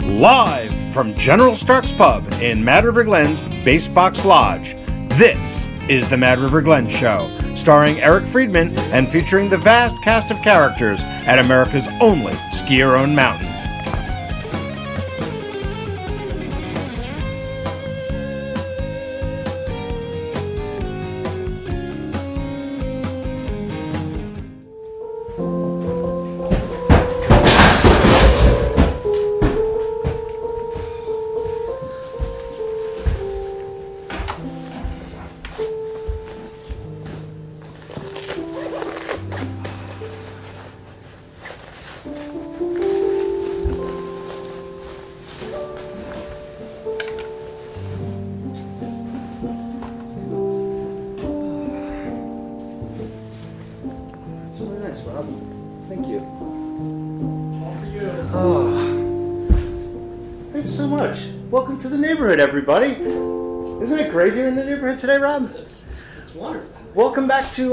Live from General Stark's Pub in Mad River Glen's Basebox Lodge, this is the Mad River Glen Show, starring Eric Friedman and featuring the vast cast of characters at America's only ski-your-own mountain. Thank you. All for you. Oh, thanks so much. Welcome to the neighborhood, everybody. Isn't it great here in the neighborhood today, Rob? It's wonderful. Welcome back to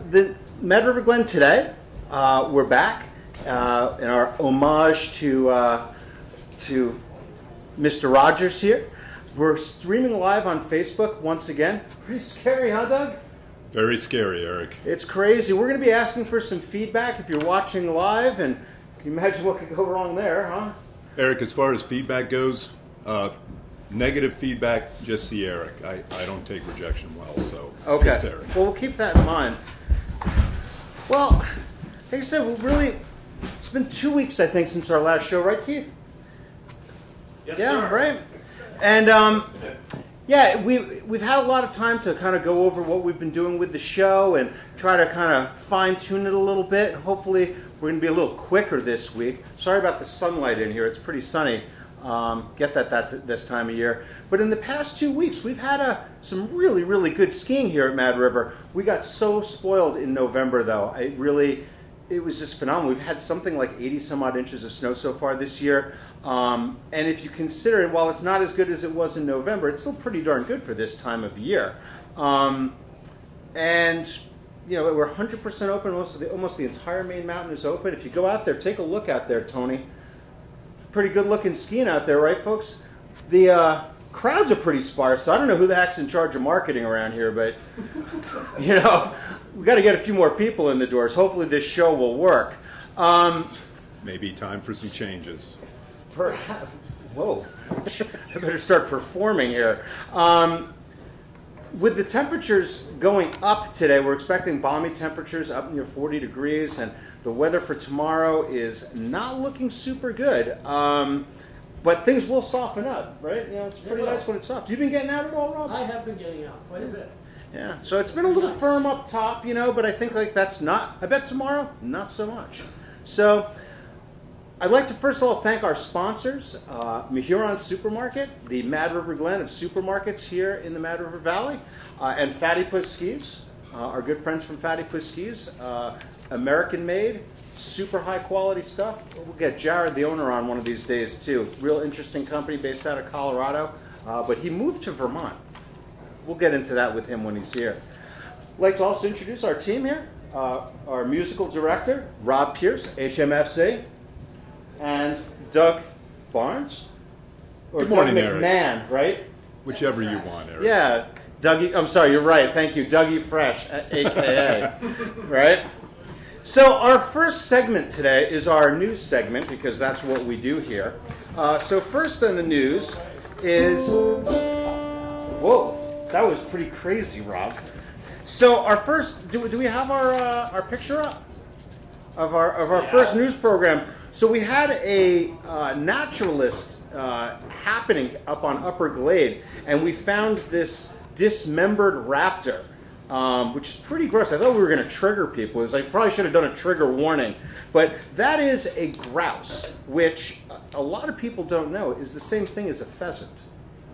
the Mad River Glen today. We're back in our homage to Mr. Rogers here. We're streaming live on Facebook once again. Pretty scary, huh, Doug? Very scary, Eric. It's crazy. We're going to be asking for some feedback if you're watching live, and can you imagine what could go wrong there, huh? Eric, as far as feedback goes, negative feedback, just see Eric. I don't take rejection well, so okay. Just Eric. Well, we'll keep that in mind. Well, like I said, it's been 2 weeks, I think, since our last show, right, Keith? Yes, yeah, sir. right. And yeah, we've had a lot of time to kind of go over what we've been doing with the show and try to kind of fine-tune it a little bit. Hopefully, we're going to be a little quicker this week. Sorry about the sunlight in here. It's pretty sunny. Get that this time of year. But in the past 2 weeks, we've had some really, really good skiing here at Mad River. We got so spoiled in November, though. It was just phenomenal. We've had something like 80-some-odd inches of snow so far this year. And if you consider it, while it's not as good as it was in November, it's still pretty darn good for this time of year. And you know, we're 100% open. Almost the entire main mountain is open. If you go out there, take a look out there, Tony. Pretty good looking skiing out there, right, folks? The crowds are pretty sparse. So I don't know who the heck's in charge of marketing around here, but you know, we got to get a few more people in the doors. Hopefully, this show will work. Maybe time for some changes. Perhaps. Whoa! I better start performing here. With the temperatures going up today, we're expecting balmy temperatures up near 40 degrees, and the weather for tomorrow is not looking super good. But things will soften up, right? You know, it's pretty nice when it's soft. You've been getting out at all, Rob? I have been getting out quite a bit. Yeah, so it's been a little firm up top, you know, but I think like that's not. I bet tomorrow, not so much. So I'd like to first of all thank our sponsors, Mahuron Supermarket, the Mad River Glen of supermarkets here in the Mad River Valley, and Fatty Puss Skis, our good friends from Fatty Puss Skis, American-made, super high-quality stuff. We'll get Jared, the owner, on one of these days, too. Real interesting company based out of Colorado, but he moved to Vermont. We'll get into that with him when he's here. I'd like to also introduce our team here, our musical director, Rob Pierce, HMFC, and Doug Barnes, or Good morning, Doug Eric. McMahon, right? Whichever you want, Eric. Yeah, Dougie. I'm sorry, you're right. Thank you, Dougie Fresh, AKA, right? So our first segment today is our news segment because that's what we do here. So first on the news is, whoa, that was pretty crazy, Rob. So our first, do we have our picture up of our first news program? So we had a naturalist happening up on Upper Glade, and we found this dismembered raptor, which is pretty gross. I thought we were going to trigger people. I probably should have done a trigger warning. But that is a grouse, which a lot of people don't know is the same thing as a pheasant.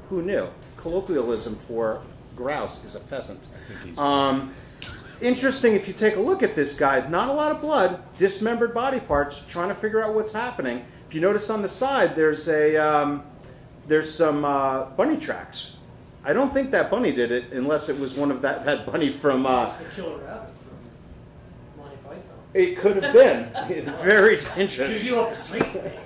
Who knew? Colloquialism for grouse is a pheasant. Interesting, if you take a look at this guy, not a lot of blood, dismembered body parts, trying to figure out what's happening. If you notice on the side, there's some bunny tracks. I don't think that bunny did it, unless it was one of that bunny from... It's the killer rabbit from Monty Python. It could have been. Very dangerous. Gives you a petite.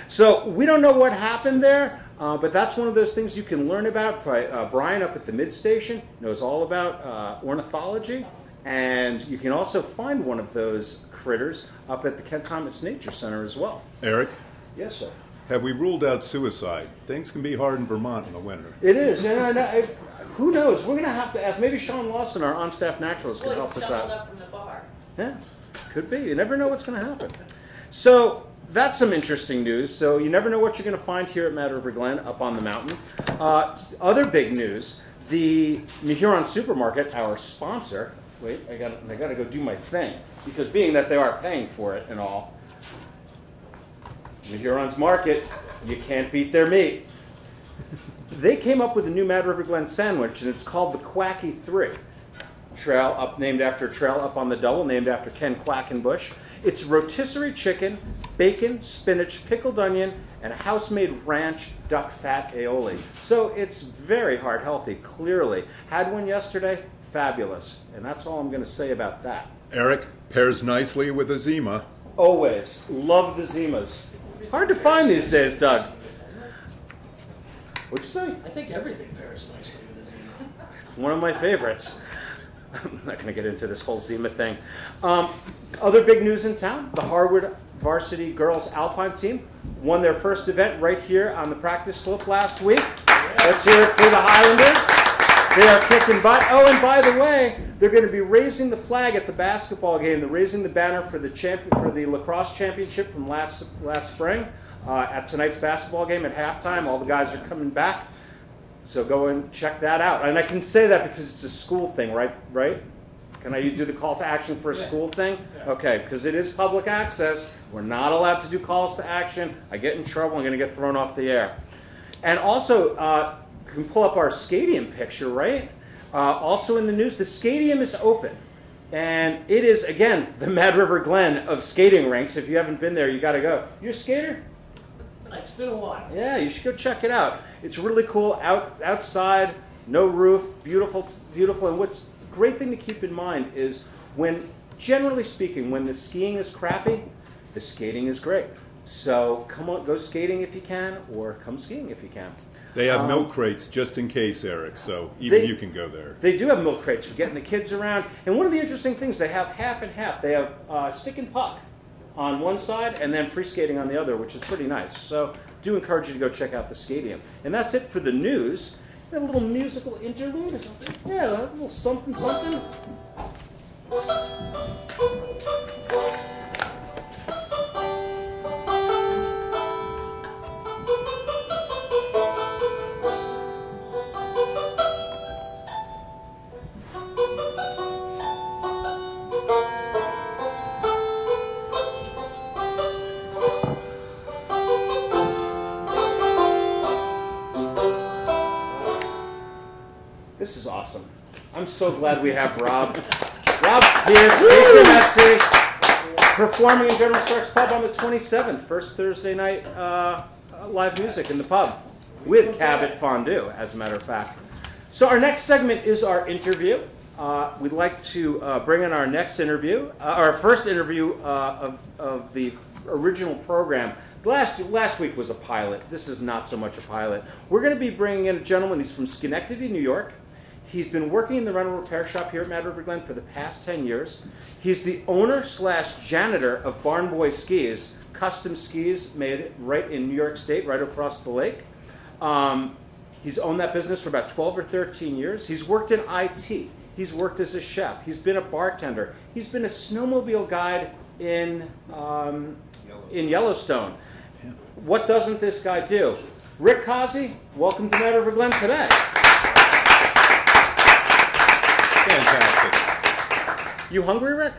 So we don't know what happened there, but that's one of those things you can learn about. Brian up at the mid station knows all about ornithology, and you can also find one of those critters up at the Kent Thomas Nature Center as well. Eric, Yes, sir. have we ruled out suicide? Things can be hard in Vermont in the winter. It is. Who knows? We're going to have to ask. Maybe Sean Lawson, our on-staff naturalist, can help us out. Up from the bar. Yeah, could be. You never know what's going to happen. So that's some interesting news. So you never know what you're going to find here at Mad River Glen up on the mountain. Other big news, the New Huron Supermarket, our sponsor, wait, I got to go do my thing, because being that they are paying for it and all, New Huron's Market, you can't beat their meat. They came up with a new Mad River Glen sandwich, and it's called the Quacky 3. Trail up, named after a trail up on the double, named after Ken Quackenbush. It's rotisserie chicken, bacon, spinach, pickled onion, and a house-made ranch duck fat aioli. So it's very heart healthy, clearly. Had one yesterday, fabulous. And that's all I'm going to say about that. Eric, pairs nicely with a Zima. Always. Love the Zimas. Hard to find these days, Doug. What'd you say? I think everything pairs nicely with a Zima. One of my favorites. I'm not going to get into this whole Zima thing. Other big news in town, the Harwood varsity girls alpine team won their first event right here on the practice slope last week. Let's hear it for the Highlanders. They are kicking butt. Oh, and by the way, they're going to be raising the flag at the basketball game. They're raising the banner for the lacrosse championship from last spring at tonight's basketball game at halftime. All the guys are coming back. So go and check that out. And I can say that because it's a school thing, right? Can I do the call to action for a school thing? Okay, because it is public access. We're not allowed to do calls to action. I get in trouble, I'm going to get thrown off the air. And also, you can pull up our stadium picture, right? Also in the news, the stadium is open. And it is, again, the Mad River Glen of skating rinks. If you haven't been there, you got to go. You a skater? It's been a while. Yeah, you should go check it out. It's really cool. Outside, no roof, beautiful, beautiful. And what's a great thing to keep in mind is generally speaking, when the skiing is crappy, the skating is great. So come on, go skating if you can, or come skiing if you can. They have milk crates just in case, Eric, so even you can go there. They do have milk crates for getting the kids around. And one of the interesting things, they have half and half. They have stick and puck on one side and then free skating on the other, which is pretty nice. So do encourage you to go check out the stadium. And that's it for the news. A little musical interlude or something? Yeah, a little something, something. This is awesome. I'm so glad we have Rob. Rob here, HMFC, performing in General Stark's Pub on the 27th, first Thursday night live music in the pub with Cabot Fondue, as a matter of fact. So our next segment is our interview. We'd like to bring in our next interview, our first interview of the original program. Last week was a pilot. This is not so much a pilot. We're going to be bringing in a gentleman. He's from Schenectady, New York. He's been working in the rental repair shop here at Mad River Glen for the past 10 years. He's the owner/janitor of Barn Boy Skis, custom skis made right in New York State, right across the lake. He's owned that business for about 12 or 13 years. He's worked in IT. He's worked as a chef. He's been a bartender. He's been a snowmobile guide in Yellowstone. What doesn't this guy do? Rick Causey, welcome to Mad River Glen today. Fantastic. You hungry, Rick?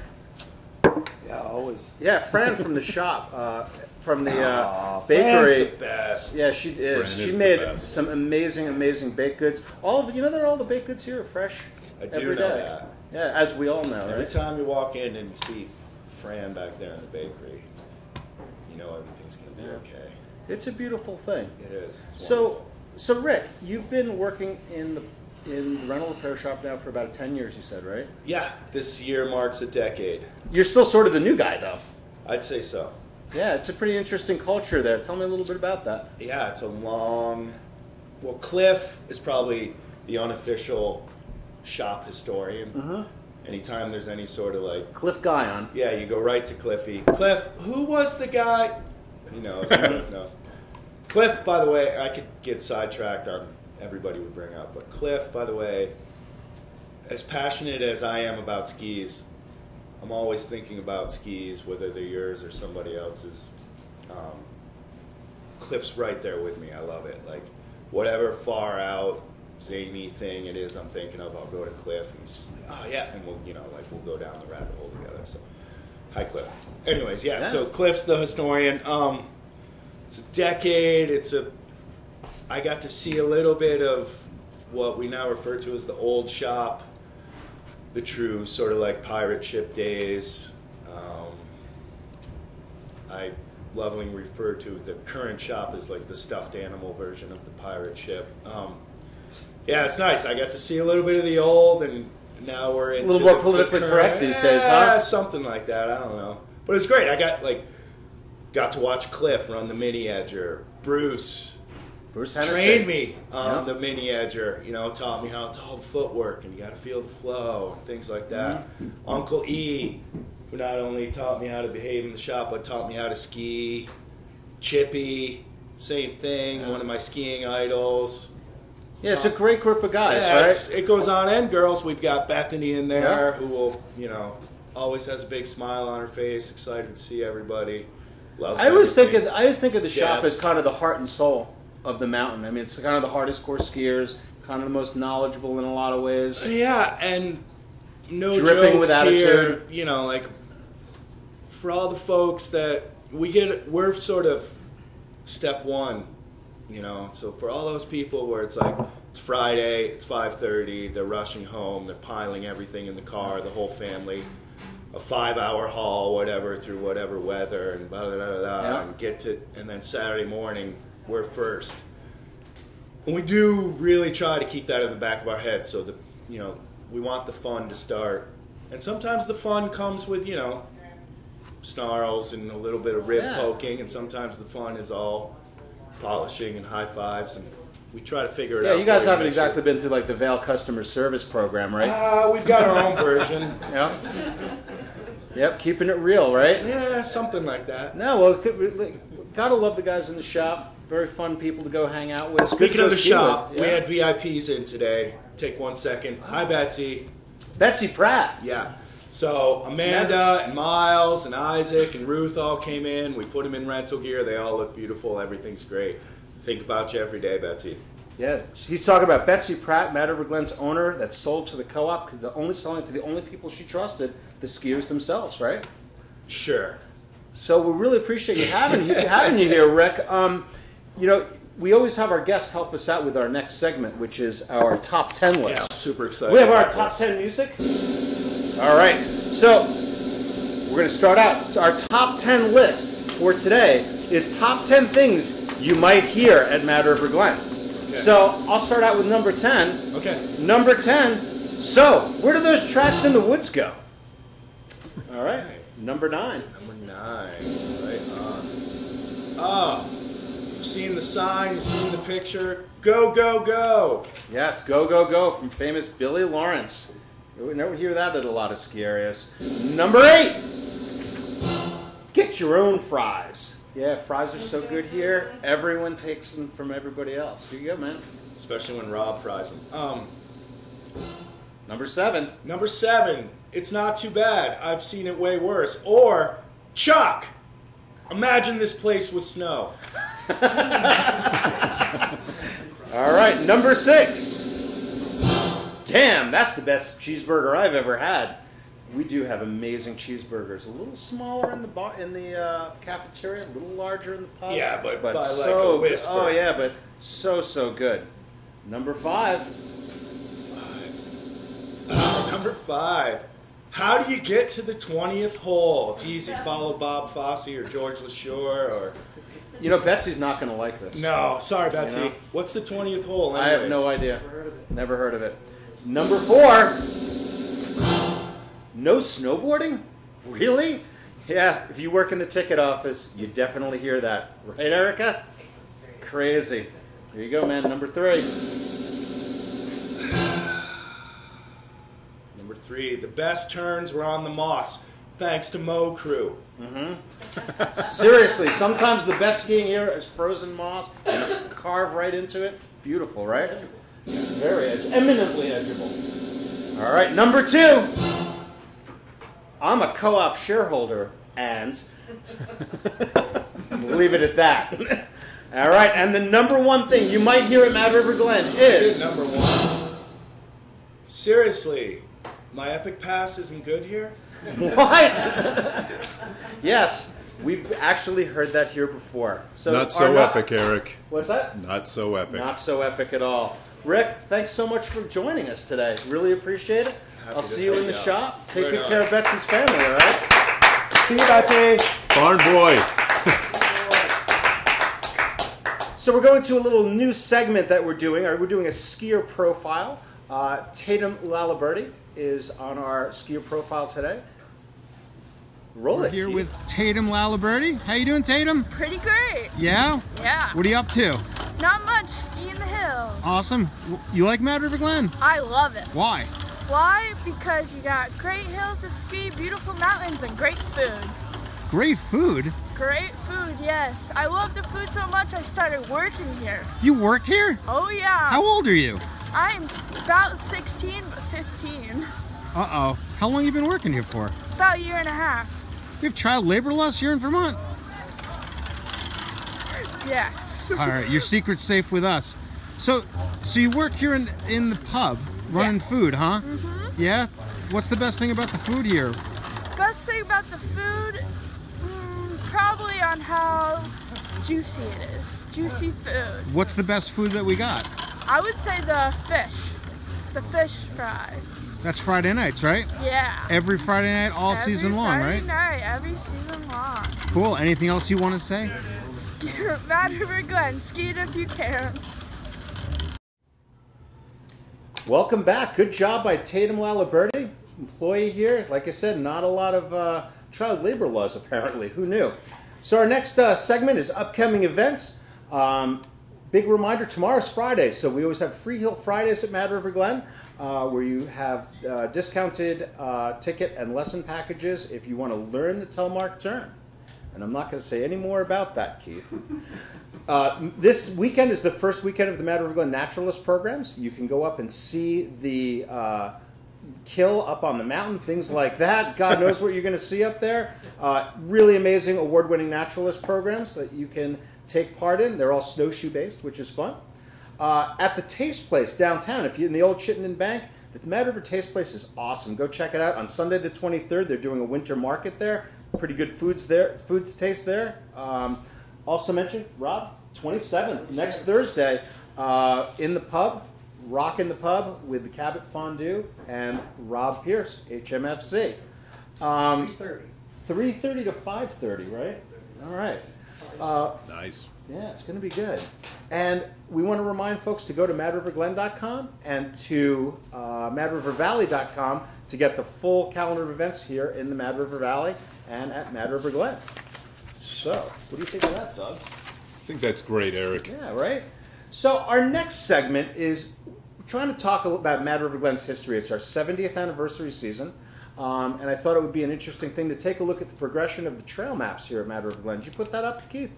Yeah, always. Yeah, Fran from the shop, from the Fran's bakery. the best. Yeah, she is. Fran She is the made best. some amazing baked goods. You know that all the baked goods here are fresh I do every know day. that. Yeah, as we all know, Every right? time you walk in and see Fran back there in the bakery, you know everything's going to be okay. It's a beautiful thing. It is. It's So Rick, you've been working in the rental repair shop now for about 10 years, you said, right? yeah, this year marks a decade. You're still sort of the new guy, though. I'd say so. Yeah, it's a pretty interesting culture there. Tell me a little bit about that. Yeah, it's a long. Well, Cliff is probably the unofficial shop historian. Mm-hmm. Anytime there's any sort of like, Cliff Guyon. yeah, you go right to Cliffy. Cliff, who was the guy? He knows. Cliff knows. Cliff, by the way, I could get sidetracked on everybody would bring up, but Cliff, by the way, as passionate as I am about skis, I'm always thinking about skis, whether they're yours or somebody else's. Cliff's right there with me. I love it. Like, whatever far out, zany thing it is I'm thinking of, I'll go to Cliff, and he's just like, oh yeah, and we'll, you know, like we'll go down the rabbit hole together. So, hi Cliff. Anyways, yeah. So Cliff's the historian. It's a decade. I got to see a little bit of what we now refer to as the old shop, the true sort of like pirate ship days. I lovingly refer to the current shop as like the stuffed animal version of the pirate ship. Yeah, it's nice. I got to see a little bit of the old, and now we're into a little more politically correct these days, huh? Something like that. I don't know, but it's great. I got to watch Cliff run the mini edger. Bruce trained me on the mini edger. You know, taught me how it's all the footwork, and you got to feel the flow and things like that. Mm-hmm. Uncle E, who not only taught me how to behave in the shop, but taught me how to ski. Chippy, same thing. One of my skiing idols. Yeah, it's a great group of guys, right? It goes on, and girls. We've got Bethany in there, who will, you know, always has a big smile on her face, excited to see everybody. Loves I always think everything. of the shop as kind of the heart and soul of the mountain. I mean, it's kind of the hardest core skiers, kind of the most knowledgeable in a lot of ways. Yeah, and no dripping jokes with here. attitude. You know, like for all the folks that we're sort of step one. You know, so for all those people where it's like, it's Friday, it's 5:30, they're rushing home, they're piling everything in the car, the whole family, a 5-hour haul, whatever, through whatever weather, and blah, blah, blah, blah, and then Saturday morning, we're first. And we do really try to keep that in the back of our heads, so that, you know, we want the fun to start. And sometimes the fun comes with, you know, snarls and a little bit of rib poking, and sometimes the fun is all polishing and high fives, and we try to figure it out. Yeah, you guys haven't exactly been through like the Vail customer service program, right? We've got our own version. Yep, keeping it real, right? Yeah, something like that. No, well, gotta love the guys in the shop. Very fun people to go hang out with. Speaking of the shop, we had VIPs in today. Take 1 second. Hi, Betsy. Betsy Pratt. Yeah. So Amanda and Miles and Isaac and Ruth all came in. We put them in rental gear. They all look beautiful. Everything's great. Think about you every day, Betsy. Yes, he's talking about Betsy Pratt, Mad River Glen's owner, that sold to the co-op because they're only selling to the only people she trusted, the skiers themselves, right? Sure. So we really appreciate you having you here, Rick. You know, we always have our guests help us out with our next segment, which is our top 10 list. Yeah, super excited. We have our top 10 music. All right, so we're going to start out. So our top 10 list for today is top 10 things you might hear at Mad River Glen. Okay. So I'll start out with number 10. Okay. Number 10. So where do those tracks in the woods go? All right. Number 9. Number 9. Right on. Oh, you've seen the sign, you've seen the picture. Go, go, go. Yes, go, go, go from famous Billy Lawrence. We never hear that at a lot of ski areas. Number 8. Get your own fries. Yeah, fries are so good here. Everyone takes them from everybody else. Here you go, man. Especially when Rob fries them. Number 7. Number 7. It's not too bad. I've seen it way worse. Or Chuck. Imagine this place with snow. All right, number 6. Damn, that's the best cheeseburger I've ever had. We do have amazing cheeseburgers. A little smaller in the cafeteria, a little larger in the pub. Yeah, but by so like a whisper. Oh yeah, but so good. Number 5. Number 5. How do you get to the 20th hole? It's easy. Follow Bob Fosse or George LaShore or. You know, Betsy's not going to like this. No, sorry, Betsy. You know? What's the 20th hole? Anyways? I have no idea. Never heard of it. Number 4. No snowboarding? Really? Yeah, if you work in the ticket office, you definitely hear that. Right, Erica? Crazy. Here you go, man. Number 3. Number 3, the best turns were on the moss, thanks to Mo Crew. Seriously, sometimes the best skiing here is frozen moss and carve right into it. Beautiful, right? Very eminently edgeable. All right, number 2. I'm a co-op shareholder, and we'll leave it at that. All right, and the number 1 thing you might hear at Mad River Glen is... Number 1. Seriously, my Epic Pass isn't good here? What? Yes, we've actually heard that here before. So Not so epic, Eric. What's that? Not so epic. Not so epic at all. Rick, thanks so much for joining us today. Really appreciate it. I'll see you in the shop. Take good care of Betsy's family, all right? See you, Betsy. Barn boy. So we're going to a little new segment that we're doing. We're doing a skier profile. Tatum Laliberti is on our skier profile today. Roll it. Here with Tatum Laliberti. How you doing, Tatum? Pretty great. Yeah? Yeah. What are you up to? Not much, skiing the hills. Awesome. You like Mad River Glen? I love it. Why? Why? Because you got great hills to ski, beautiful mountains, and great food. Great food? Great food, yes. I love the food so much I started working here. You work here? Oh yeah. How old are you? I'm about 16, but 15. Uh-oh. How long you been working here for? About a year and a half. We have child labor laws here in Vermont? Yes. All right, your secret's safe with us. So you work here in the pub, running food, huh? Mm-hmm. Yeah? What's the best thing about the food here? Best thing about the food, probably on how juicy it is. Juicy food. What's the best food that we got? I would say the fish. The fish fry. That's Friday nights, right? Yeah. Every Friday night, all season long, right? Every Friday night, every season long. Cool. Anything else you want to say? Mad River Glen, ski it if you can. Welcome back. Good job by Tatum Laliberti, employee here. Like I said, not a lot of child labor laws apparently. Who knew? So our next segment is upcoming events. Big reminder, tomorrow's Friday, so we always have Free Hill Fridays at Mad River Glen, where you have discounted ticket and lesson packages if you want to learn the telemark turn. And I'm not going to say any more about that, Keith. This weekend is the first weekend of the Mad River Glen Naturalist programs. You can go up and see the kill up on the mountain, things like that. God knows what you're going to see up there. Really amazing award-winning naturalist programs that you can take part in. They're all snowshoe-based, which is fun. At the Taste Place downtown, if you're in the old Chittenden Bank, the Mad River Taste Place is awesome. Go check it out. On Sunday the 23rd, they're doing a winter market there. Pretty good foods to taste there. Also mentioned, Rob, 27th, next Thursday, in the pub, rocking the pub with the Cabot Fondue and Rob Pierce, HMFC. 3:30. 3:30 to 5:30, right? All right. Nice. Yeah, it's going to be good. And we want to remind folks to go to madriverglen.com and to madrivervalley.com to get the full calendar of events here in the Mad River Valley and at Mad River Glen. So, what do you think of that, Doug? I think that's great, Eric. Yeah, right? So our next segment is trying to talk about Mad River Glen's history. It's our 70th anniversary season. And I thought it would be an interesting thing to take a look at the progression of the trail maps here at Mad River Glen. Did you put that up, Keith?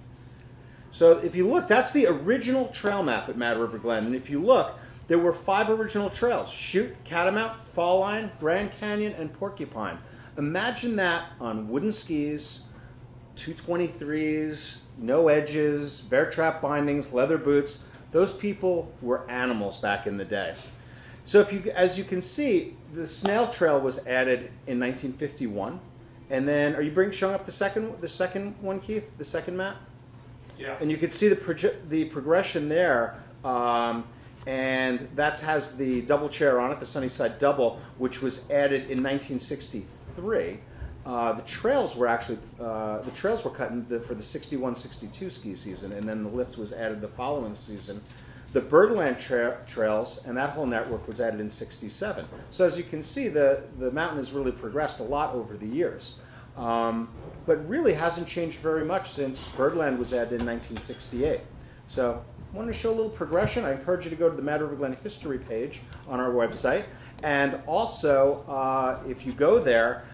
So if you look, that's the original trail map at Mad River Glen. And if you look, there were 5 original trails: Chute, Catamount, Fall Line, Grand Canyon, and Porcupine. Imagine that on wooden skis, 223s, no edges, bear trap bindings, leather boots. Those people were animals back in the day. So as you can see, the snail trail was added in 1951. And then, are you showing up the second one, Keith? The second map? Yeah. And you can see the progression there, and that has the double chair on it, the Sunnyside Double, which was added in 1963. The trails were cut for the 61-62 ski season, and then the lift was added the following season. The Birdland trails and that whole network was added in 67. So as you can see, the mountain has really progressed a lot over the years. but really hasn't changed very much since Birdland was added in 1968. So I wanted to show a little progression. I encourage you to go to the Mad River Glen history page on our website. And also, if you go there,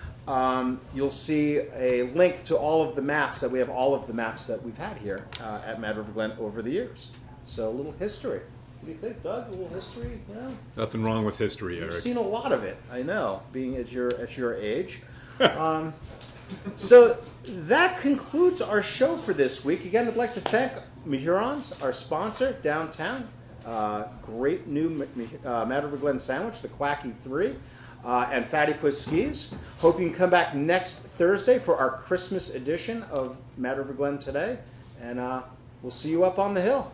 you'll see a link to all of the maps that we have, all of the maps that we've had here at Mad River Glen over the years. So a little history. What do you think, Doug? A little history? You know? Nothing wrong with history, You've Eric. seen a lot of it, I know, being at your age. So that concludes our show for this week. Again, I'd like to thank Mahurons, our sponsor downtown. Great new Mad River Glen sandwich, the Quacky 3, and Fatty Puss Skis. Hope you can come back next Thursday for our Christmas edition of Mad River Glen Today, and we'll see you up on the hill.